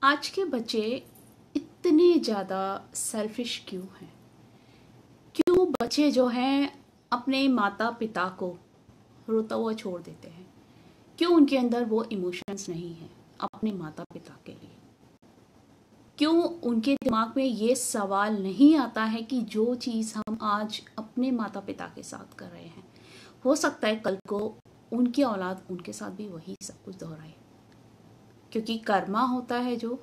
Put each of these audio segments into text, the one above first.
आज के बच्चे इतने ज़्यादा सेल्फिश क्यों हैं? क्यों बच्चे जो हैं अपने माता पिता को रोता हुआ छोड़ देते हैं? क्यों उनके अंदर वो इमोशंस नहीं है अपने माता पिता के लिए? क्यों उनके दिमाग में ये सवाल नहीं आता है कि जो चीज़ हम आज अपने माता पिता के साथ कर रहे हैं, हो सकता है कल को उनकी औलाद उनके साथ भी वही सब कुछ दोहराए? क्योंकि कर्मा होता है, जो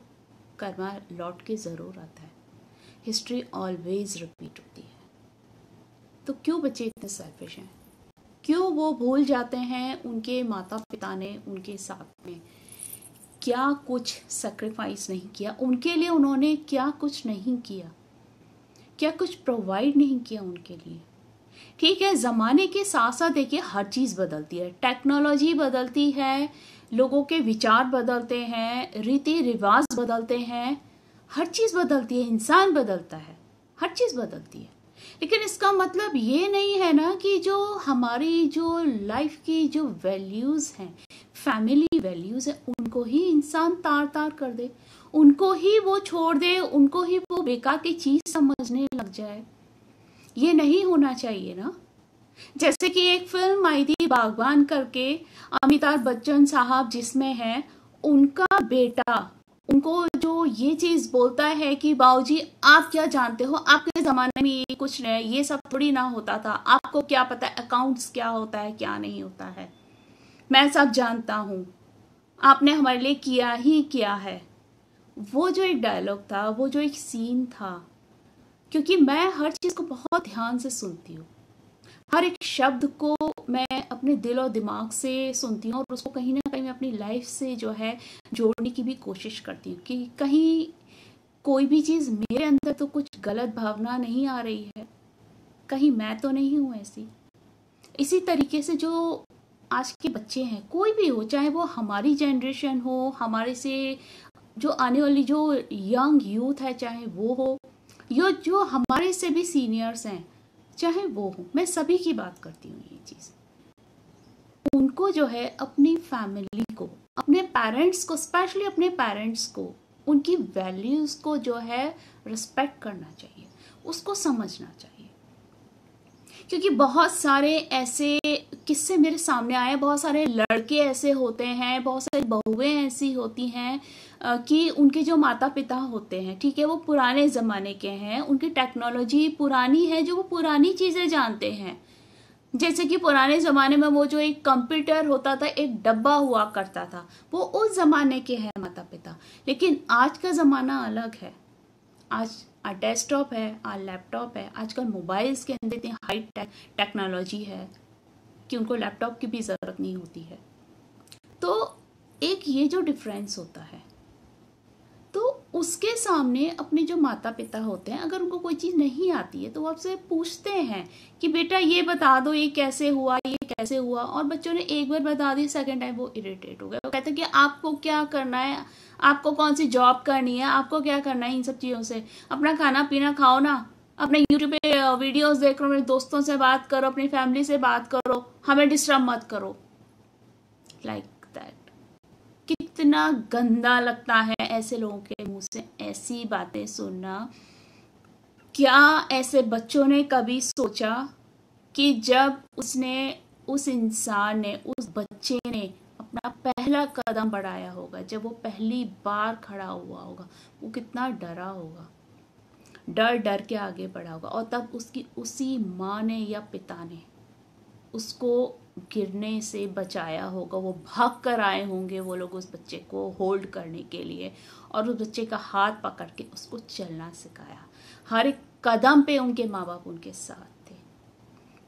कर्मा लौट के ज़रूर आता है। हिस्ट्री ऑलवेज रिपीट होती है। तो क्यों बच्चे इतने सेल्फिश हैं? क्यों वो भूल जाते हैं उनके माता पिता ने उनके साथ में क्या कुछ सेक्रीफाइस नहीं किया, उनके लिए उन्होंने क्या कुछ नहीं किया, क्या कुछ प्रोवाइड नहीं किया उनके लिए? ठीक है, ज़माने के साथ साथ देखिए हर चीज़ बदलती है, टेक्नोलॉजी बदलती है, लोगों के विचार बदलते हैं, रीति रिवाज बदलते हैं, हर चीज़ बदलती है, इंसान बदलता है, हर चीज़ बदलती है। लेकिन इसका मतलब ये नहीं है ना कि जो हमारी जो लाइफ की जो वैल्यूज़ हैं, फैमिली वैल्यूज़ है, उनको ही इंसान तार तार कर दे, उनको ही वो छोड़ दे, उनको ही वो बेकार की चीज़ समझने लग जाए। ये नहीं होना चाहिए ना। जैसे कि एक फिल्म आई थी बागबान करके, अमिताभ बच्चन साहब जिसमें है, उनका बेटा उनको जो ये चीज़ बोलता है कि बाबूजी आप क्या जानते हो, आपके ज़माने में ये कुछ नहीं, ये सब थोड़ी ना होता था, आपको क्या पता है अकाउंट्स क्या होता है क्या नहीं होता है, मैं सब जानता हूँ, आपने हमारे लिए किया ही किया है। वो जो एक डायलॉग था, वो जो एक सीन था, क्योंकि मैं हर चीज़ को बहुत ध्यान से सुनती हूँ, हर एक शब्द को मैं अपने दिल और दिमाग से सुनती हूँ और उसको कहीं ना कहीं मैं अपनी लाइफ से जो है जोड़ने की भी कोशिश करती हूँ कि कहीं कोई भी चीज़ मेरे अंदर तो कुछ गलत भावना नहीं आ रही है, कहीं मैं तो नहीं हूँ ऐसी। इसी तरीके से जो आज के बच्चे हैं, कोई भी हो, चाहे वो हमारी जनरेशन हो, हमारे से जो आने वाली जो यंग यूथ है, चाहे वो हो, या जो हमारे से भी सीनियर्स हैं, चाहे वो हो, मैं सभी की बात करती हूँ। ये चीज़ उनको जो है अपनी फैमिली को, अपने पेरेंट्स को, स्पेशली अपने पेरेंट्स को, उनकी वैल्यूज़ को जो है रिस्पेक्ट करना चाहिए, उसको समझना चाहिए। क्योंकि बहुत सारे ऐसे किस्से मेरे सामने आए, बहुत सारे लड़के ऐसे होते हैं, बहुत सारी बहुएं ऐसी होती हैं कि उनके जो माता पिता होते हैं, ठीक है, वो पुराने ज़माने के हैं, उनकी टेक्नोलॉजी पुरानी है, जो वो पुरानी चीज़ें जानते हैं। जैसे कि पुराने ज़माने में वो जो एक कंप्यूटर होता था, एक डब्बा हुआ करता था, वो उस ज़माने के हैं माता पिता। लेकिन आज का ज़माना अलग है। आज डेस्कटॉप है, आज लैपटॉप है, आजकल मोबाइल्स के अंदर इतनी हाई टेक्नोलॉजी है कि उनको लैपटॉप की भी ज़रूरत नहीं होती है। तो एक ये जो डिफरेंस होता है, तो उसके सामने अपने जो माता पिता होते हैं, अगर उनको कोई चीज़ नहीं आती है तो वो आपसे पूछते हैं कि बेटा ये बता दो, ये कैसे हुआ, ये कैसे हुआ, और बच्चों ने एक बार बता दी, सेकंड टाइम वो इरिटेट हो गए, वो कहते हैं कि आपको क्या करना है, आपको कौन सी जॉब करनी है, आपको क्या करना है इन सब चीज़ों से, अपना खाना पीना खाओ ना, अपने यूट्यूब पे वीडियोस देख लो, अपने दोस्तों से बात करो, अपनी फैमिली से बात करो, हमें डिस्टर्ब मत करो। Like that. कितना गंदा लगता है ऐसे लोगों के मुंह से ऐसी बातें सुनना। क्या ऐसे बच्चों ने कभी सोचा कि जब उस इंसान ने, उस बच्चे ने अपना पहला कदम बढ़ाया होगा, जब वो पहली बार खड़ा हुआ होगा, वो कितना डरा होगा, डर डर के आगे बढ़ा होगा, और तब उसकी उसी माँ ने या पिता ने उसको गिरने से बचाया होगा। वो भाग कर आए होंगे वो लोग उस बच्चे को होल्ड करने के लिए, और उस बच्चे का हाथ पकड़ के उसको चलना सिखाया। हर एक कदम पे उनके माँ बाप उनके साथ थे।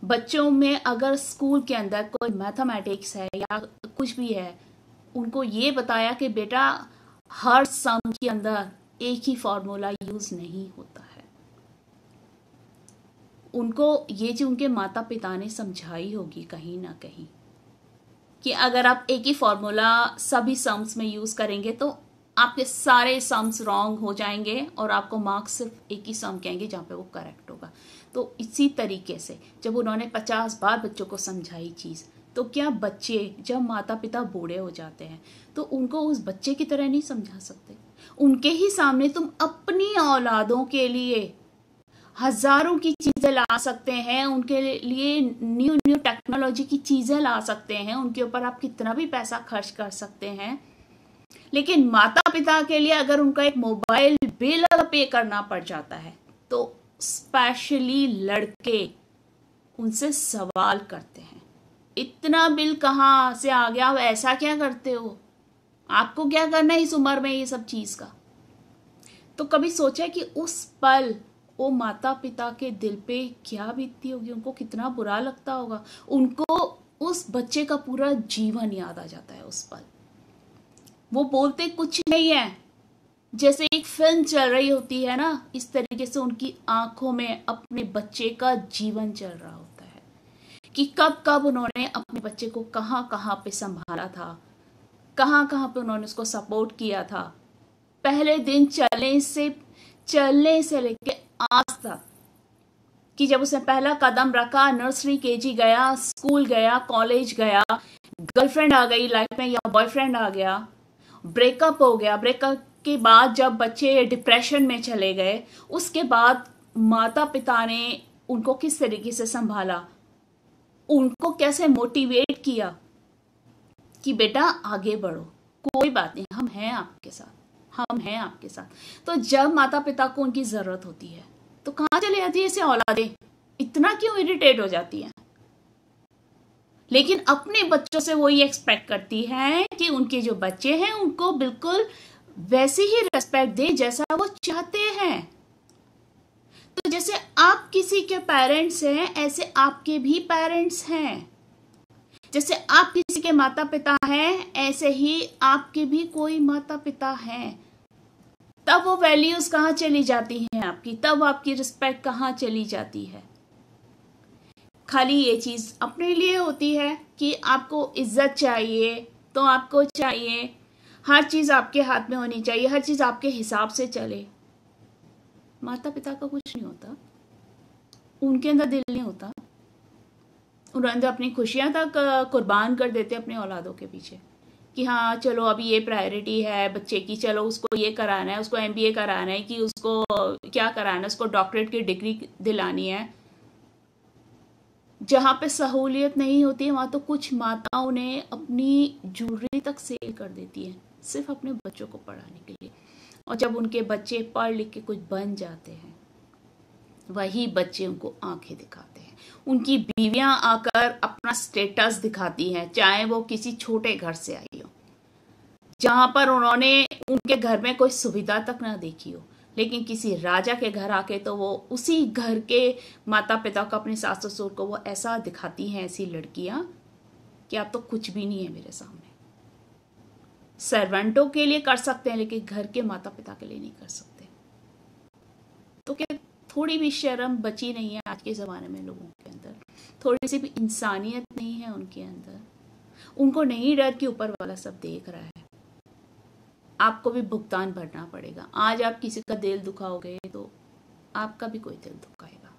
बच्चों में अगर स्कूल के अंदर कोई मैथमेटिक्स है या कुछ भी है, उनको ये बताया कि बेटा हर सम के अंदर एक ही फॉर्मूला यूज नहीं होता है। उनको ये जो उनके माता पिता ने समझाई होगी कहीं ना कहीं कि अगर आप एक ही फॉर्मूला सभी सम्स में यूज करेंगे तो आपके सारे सम्स रॉन्ग हो जाएंगे और आपको मार्क्स सिर्फ एक ही सम कहेंगे जहाँ पे वो करेक्ट होगा। तो इसी तरीके से जब उन्होंने 50 बार बच्चों को समझाई चीज़, तो क्या बच्चे जब माता पिता बूढ़े हो जाते हैं तो उनको उस बच्चे की तरह नहीं समझा सकते? उनके ही सामने तुम अपनी औलादों के लिए हजारों की चीजें ला सकते हैं, उनके लिए न्यू न्यू टेक्नोलॉजी की चीजें ला सकते हैं, उनके ऊपर आप कितना भी पैसा खर्च कर सकते हैं। लेकिन माता पिता के लिए अगर उनका एक मोबाइल बिल अगर पे करना पड़ जाता है तो स्पेशली लड़के उनसे सवाल करते हैं, इतना बिल कहाँ से आ गया, आप ऐसा क्या करते हो, आपको क्या करना है इस उम्र में ये सब चीज का। तो कभी सोचा कि उस पल वो माता पिता के दिल पे क्या बीतती होगी, उनको कितना बुरा लगता होगा, उनको उस बच्चे का पूरा जीवन याद आ जाता है उस पल। वो बोलते कुछ नहीं है, जैसे एक फिल्म चल रही होती है ना, इस तरीके से उनकी आंखों में अपने बच्चे का जीवन चल रहा होता है कि कब कब उन्होंने अपने बच्चे को कहाँ कहाँ पे संभाला था, कहाँ कहाँ पे उन्होंने उसको सपोर्ट किया था, पहले दिन चलने से लेके आज तक, कि जब उसने पहला कदम रखा, नर्सरी केजी गया, स्कूल गया, कॉलेज गया, गर्लफ्रेंड आ गई लाइफ में या बॉयफ्रेंड आ गया, ब्रेकअप हो गया, ब्रेकअप के बाद जब बच्चे डिप्रेशन में चले गए, उसके बाद माता पिता ने उनको किस तरीके से संभाला, उनको कैसे मोटिवेट किया कि बेटा आगे बढ़ो, कोई बात नहीं, हम हैं आपके साथ, हम हैं आपके साथ। तो जब माता पिता को उनकी जरूरत होती है तो कहां चले जाती है ऐसे औलादें, इतना क्यों इरिटेट हो जाती हैं। लेकिन अपने बच्चों से वो ये एक्सपेक्ट करती है कि उनके जो बच्चे हैं उनको बिल्कुल वैसे ही रेस्पेक्ट दे जैसा वो चाहते हैं। तो जैसे आप किसी के पेरेंट्स हैं ऐसे आपके भी पेरेंट्स हैं, जैसे आप किसी के माता पिता हैं ऐसे ही आपके भी कोई माता पिता हैं। तब वो वैल्यूज कहाँ चली जाती हैं आपकी, तब आपकी रिस्पेक्ट कहाँ चली जाती है। खाली ये चीज अपने लिए होती है कि आपको इज्जत चाहिए तो आपको चाहिए, हर चीज आपके हाथ में होनी चाहिए, हर चीज आपके हिसाब से चले। माता पिता का कुछ नहीं होता, उनके अंदर दिल नहीं होता, उनके अंदर अपनी खुशियां तक कुर्बान कर देते अपने औलादों के पीछे कि हाँ चलो अभी ये प्रायोरिटी है बच्चे की, चलो उसको ये कराना है, उसको एमबीए कराना है, कि उसको क्या कराना है, उसको डॉक्टरेट की डिग्री दिलानी है। जहाँ पे सहूलियत नहीं होती है वहां तो कुछ माताओं ने अपनी ज्वेलरी तक सेल कर देती है सिर्फ अपने बच्चों को पढ़ाने के लिए। और जब उनके बच्चे पढ़ लिख के कुछ बन जाते हैं वही बच्चे उनको आंखें दिखाते हैं, उनकी बीवियां आकर अपना स्टेटस दिखाती हैं, चाहे वो किसी छोटे घर से आई हो जहां पर उन्होंने उनके घर में कोई सुविधा तक ना देखी हो, लेकिन किसी राजा के घर आके तो वो उसी घर के माता पिता को, अपने सास ससुर को वो ऐसा दिखाती हैं, ऐसी लड़कियां कि आप तो कुछ भी नहीं है मेरे सामने। सर्वेंटों के लिए कर सकते हैं लेकिन घर के माता पिता के लिए नहीं कर सकते। तो क्या थोड़ी भी शर्म बची नहीं है आज के ज़माने में लोगों के अंदर, थोड़ी सी भी इंसानियत नहीं है उनके अंदर। उनको नहीं डर कि ऊपर वाला सब देख रहा है, आपको भी भुगतान भरना पड़ेगा। आज आप किसी का दिल दुखाओगे तो आपका भी कोई दिल दुखाएगा।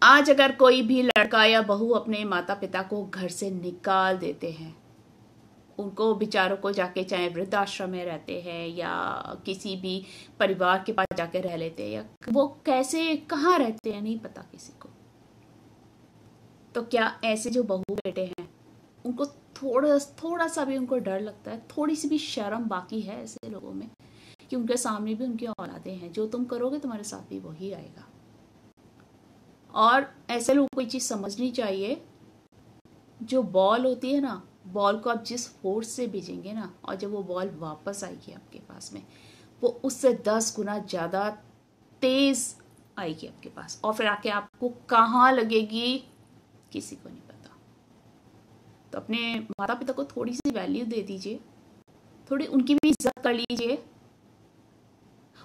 आज अगर कोई भी लड़का या बहू अपने माता पिता को घर से निकाल देते हैं, उनको बेचारों को जाके चाहे वृद्धाश्रम में रहते हैं या किसी भी परिवार के पास जाके रह लेते हैं, या वो कैसे कहाँ रहते हैं नहीं पता किसी को, तो क्या ऐसे जो बहू बेटे हैं उनको थोड़ा सा भी उनको डर लगता है, थोड़ी सी भी शर्म बाकी है ऐसे लोगों में कि उनके सामने भी उनकी औलादें हैं, जो तुम करोगे तुम्हारे साथ भी वही आएगा। और ऐसे लोगों को ये चीज़ समझनी चाहिए, जो बॉल होती है ना, बॉल को आप जिस फोर्स से भेजेंगे ना, और जब वो बॉल वापस आएगी आपके पास में, वो उससे 10 गुना ज़्यादा तेज आएगी आपके पास, और फिर आके आपको कहाँ लगेगी किसी को नहीं पता। तो अपने माता पिता को थोड़ी सी वैल्यू दे दीजिए, थोड़ी उनकी भी इज्जत कर लीजिए।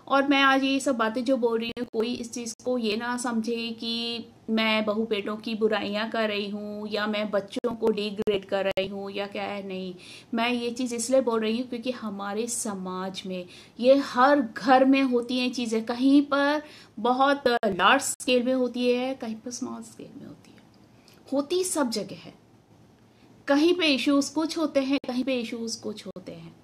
और मैं आज ये सब बातें जो बोल रही हूँ, कोई इस चीज़ को ये ना समझे कि मैं बहू बेटों की बुराइयां कर रही हूँ या मैं बच्चों को डिग्रेड कर रही हूँ या क्या है, नहीं। मैं ये चीज़ इसलिए बोल रही हूँ क्योंकि हमारे समाज में ये हर घर में होती हैं चीज़ें, कहीं पर बहुत लार्ज स्केल में होती है, कहीं पर स्मॉल स्केल में होती सब जगह है। कहीं पे इश्यूज कुछ होते हैं, कहीं पे इश्यूज कुछ होते हैं।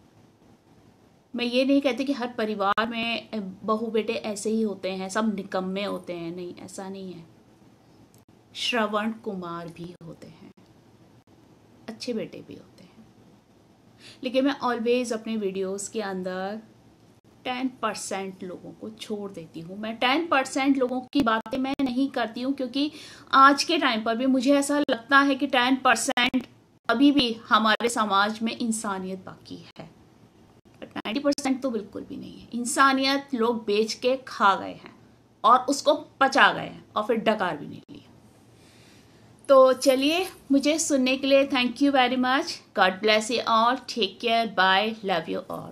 मैं ये नहीं कहती कि हर परिवार में बहू बेटे ऐसे ही होते हैं, सब निकम्मे होते हैं, नहीं, ऐसा नहीं है। श्रवण कुमार भी होते हैं, अच्छे बेटे भी होते हैं। लेकिन मैं ऑलवेज अपने वीडियोस के अंदर 10% लोगों को छोड़ देती हूँ। मैं 10% लोगों की बातें मैं नहीं करती हूँ, क्योंकि आज के टाइम पर भी मुझे ऐसा लगता है कि 10% अभी भी हमारे समाज में इंसानियत बाकी है, बट 90% तो बिल्कुल भी नहीं है। इंसानियत लोग बेच के खा गए हैं और उसको पचा गए हैं और फिर डकार भी नहीं लिया। तो चलिए, मुझे सुनने के लिए thank you very much. God bless you all, take care, bye, love you all.